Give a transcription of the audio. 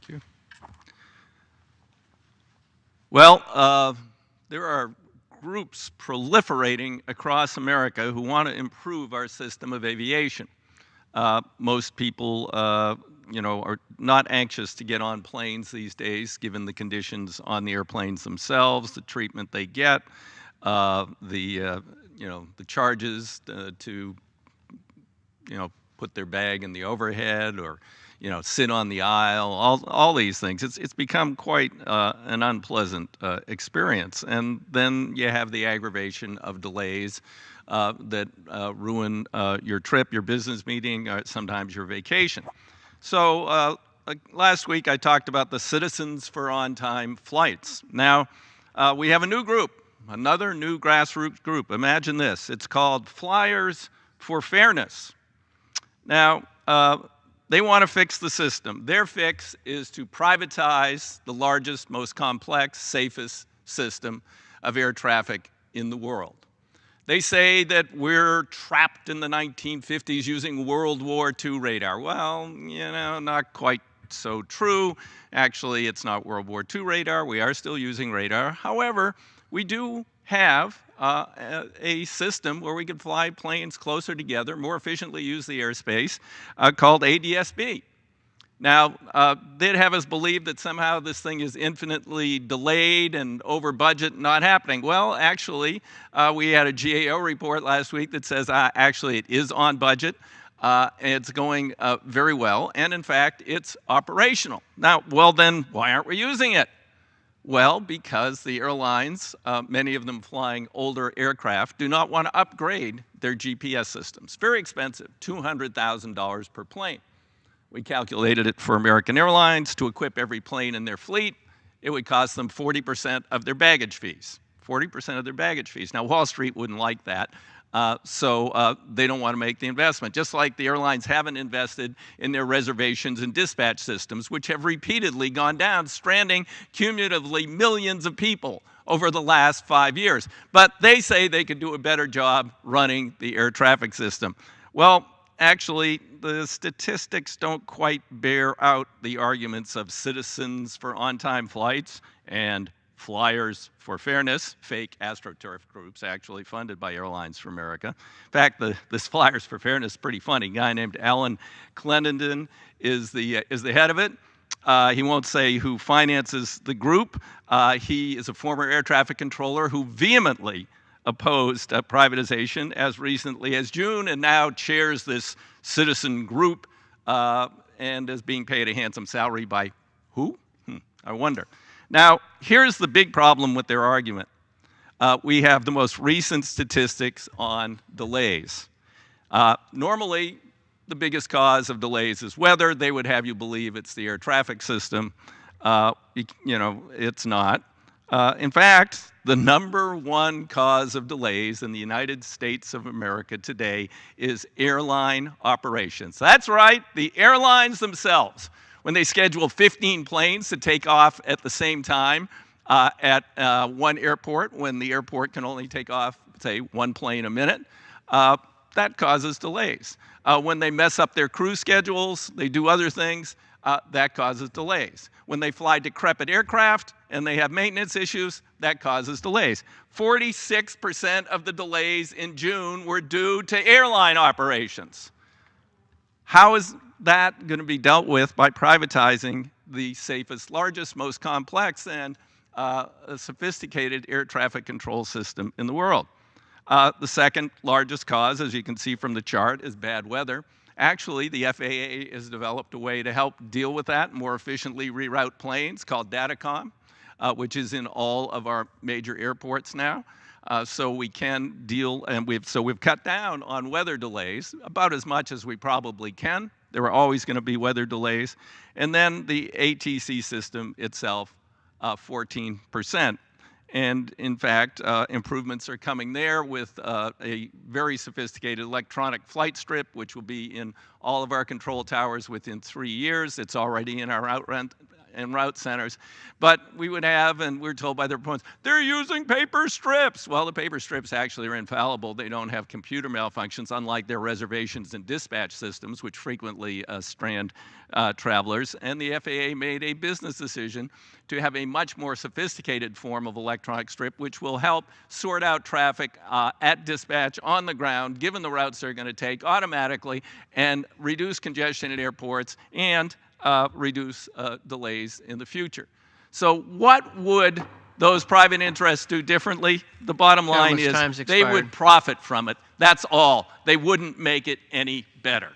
you. Well, there are groups proliferating across America who want to improve our system of aviation. Most people, are not anxious to get on planes these days, given the conditions on the airplanes themselves, the treatment they get, the charges to, put their bag in the overhead or, sit on the aisle, all these things. It's become quite an unpleasant experience. And then you have the aggravation of delays that ruin your trip, your business meeting, sometimes your vacation. So last week I talked about the Citizens for On-Time Flights. Now, we have a new group, another new grassroots group. Imagine this. It's called Flyers for Fairness. Now, they want to fix the system. Their fix is to privatize the largest, most complex, safest system of air traffic in the world. They say that we're trapped in the 1950s using World War II radar. Well, not quite so true. Actually, it's not World War II radar. We are still using radar. However, we do have a system where we can fly planes closer together, more efficiently use the airspace, called ADS-B. Now, they'd have us believe that somehow this thing is infinitely delayed and over budget, not happening. Well, actually, we had a GAO report last week that says actually it is on budget. It's going very well, and in fact, it's operational. Now, well then, why aren't we using it? Well, because the airlines, many of them flying older aircraft, do not want to upgrade their GPS systems. Very expensive, $200,000 per plane. We calculated it for American Airlines to equip every plane in their fleet. It would cost them 40% of their baggage fees. 40% of their baggage fees. Now, Wall Street wouldn't like that. So they don't want to make the investment. Just like the airlines haven't invested in their reservations and dispatch systems, which have repeatedly gone down, stranding cumulatively millions of people over the last 5 years. But they say they could do a better job running the air traffic system. Well, actually, the statistics don't quite bear out the arguments of Citizens for On-Time Flights and Flyers for Fairness, fake AstroTurf groups actually funded by Airlines for America. In fact, this Flyers for Fairness is pretty funny. A guy named Alan Clendenden is the head of it. He won't say who finances the group. He is a former air traffic controller who vehemently opposed privatization as recently as June and now chairs this citizen group and is being paid a handsome salary by who? I wonder. Now, here's the big problem with their argument. We have the most recent statistics on delays. Normally, the biggest cause of delays is weather. They would have you believe it's the air traffic system. It's not. In fact, the #1 cause of delays in the United States of America today is airline operations. That's right, the airlines themselves. When they schedule 15 planes to take off at the same time at one airport, when the airport can only take off, say, 1 plane a minute, that causes delays. When they mess up their crew schedules, they do other things, that causes delays. When they fly decrepit aircraft and they have maintenance issues, that causes delays. 46% of the delays in June were due to airline operations. How is that going to be dealt with by privatizing the safest, largest, most complex, and sophisticated air traffic control system in the world? The second largest cause, as you can see from the chart, is bad weather. Actually, the FAA has developed a way to help deal with that, more efficiently reroute planes called Datacom, which is in all of our major airports now. So we can deal, and we've cut down on weather delays about as much as we probably can. There are always going to be weather delays. And then the ATC system itself, 14%. And in fact, improvements are coming there with a very sophisticated electronic flight strip, which will be in all of our control towers within 3 years. It's already in our and route centers. But we would have, and we're told by the proponents, they're using paper strips. Well, the paper strips actually are infallible. They don't have computer malfunctions, unlike their reservations and dispatch systems, which frequently strand travelers. And the FAA made a business decision to have a much more sophisticated form of electronic strip, which will help sort out traffic at dispatch on the ground, given the routes they're going to take automatically, and reduce congestion at airports and reduce delays in the future. So what would those private interests do differently? The bottom line is they would profit from it. That's all. They wouldn't make it any better.